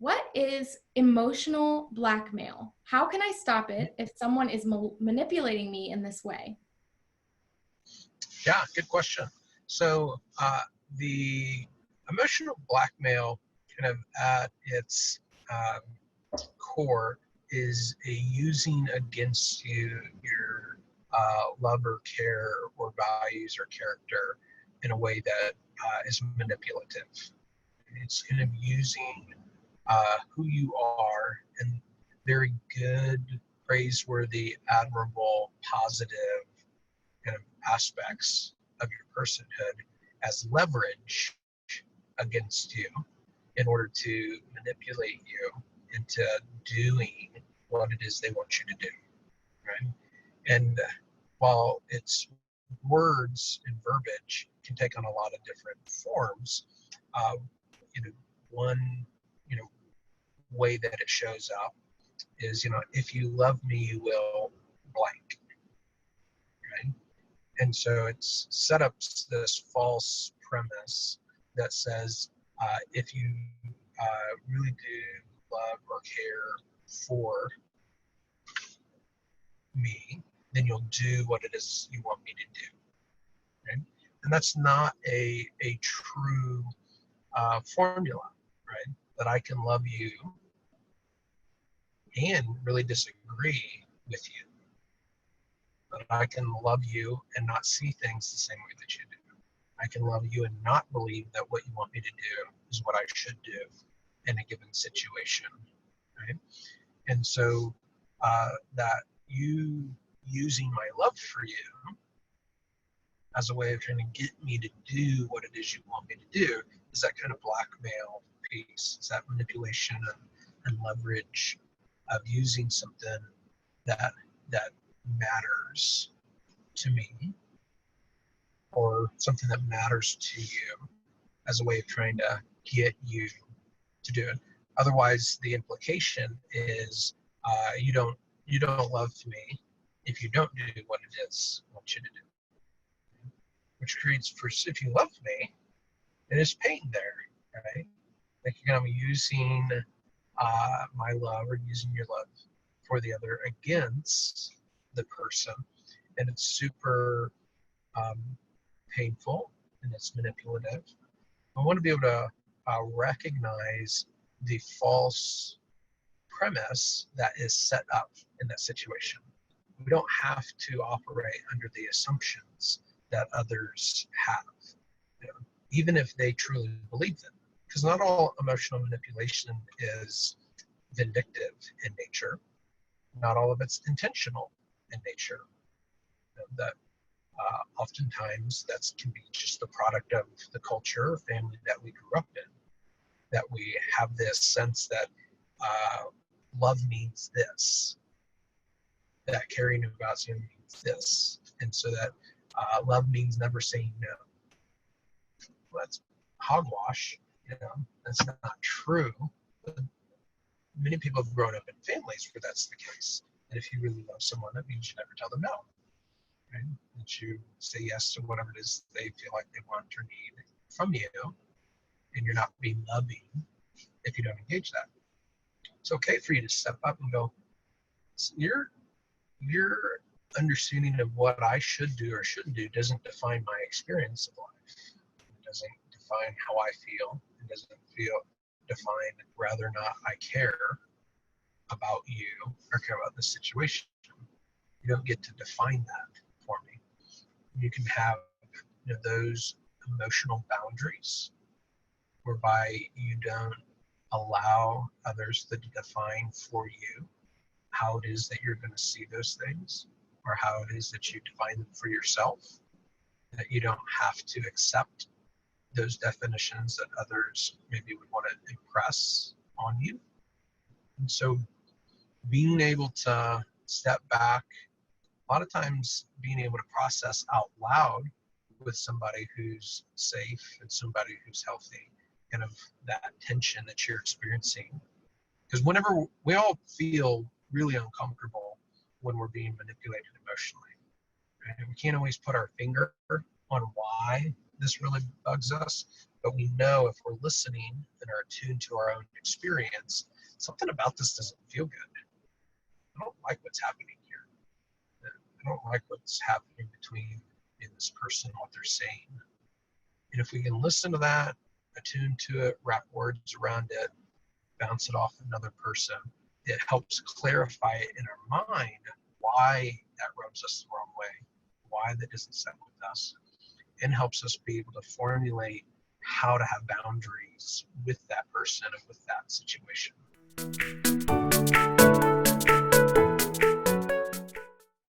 What is emotional blackmail? How can I stop it if someone is manipulating me in this way? Yeah, good question. So the emotional blackmail, kind of at its core, is a using against you your love or care or values or character in a way that is manipulative. It's kind of using who you are and very good, praiseworthy, admirable, positive kind of aspects of your personhood as leverage against you in order to manipulate you into doing what it is they want you to do, right? And while it's words and verbiage can take on a lot of different forms, uh, one way that it shows up is, if you love me, you will blank, right? And so it's set up this false premise that says, if you really do love or care for me, then you'll do what it is you want me to do. Right? And that's not a true formula, right? That I can love you and really disagree with you. That I can love you and not see things the same way that you do. I can love you and not believe that what you want me to do is what I should do in a given situation, right? And so that you using my love for you as a way of trying to get me to do what it is you want me to do is that kind of blackmail piece. It's that manipulation and leverage of using something that matters to me or something that matters to you as a way of trying to get you to do it. Otherwise, the implication is you don't love me if you don't do what it is I want you to do. Which creates, if you love me, it is pain there, right? Like you're going to be using my love or using your love for the other against the person, and it's super painful and it's manipulative. I want to be able to recognize the false premise that is set up in that situation. We don't have to operate under the assumptions that others have, even if they truly believe them. Because not all emotional manipulation is vindictive in nature. Not all of it's intentional in nature. That oftentimes that can be just the product of the culture or family that we grew up in. That we have this sense that love means this, that caring about someone means this, and so that love means never saying no. Well, that's hogwash. That's not true. But many people have grown up in families where that's the case. And if you really love someone, that means you never tell them no. Right? That you say yes to whatever it is they feel like they want or need from you, and you're not being loving if you don't engage that. It's okay for you to step up and go, your understanding of what I should do or shouldn't do doesn't define my experience of life. It doesn't define how I feel. It doesn't define whether or not I care about you or care about the situation. You don't get to define that for me. You can have those emotional boundaries whereby you don't allow others to define for you how it is that you're going to see those things or how it is that you define them for yourself, that you don't have to accept those definitions that others maybe would want to impress on you. And so being able to step back, a lot of times being able to process out loud with somebody who's safe and somebody who's healthy, kind of that tension that you're experiencing. Because whenever we all feel really uncomfortable when we're being manipulated emotionally, right? We can't always put our finger on why this really bugs us, but we know if we're listening and are attuned to our own experience, something about this doesn't feel good. I don't like what's happening here. I don't like what's happening between me and this person, what they're saying. And if we can listen to that, attune to it, wrap words around it, bounce it off another person, it helps clarify it in our mind why that rubs us the wrong way, why that doesn't set with us, and helps us be able to formulate how to have boundaries with that person and with that situation.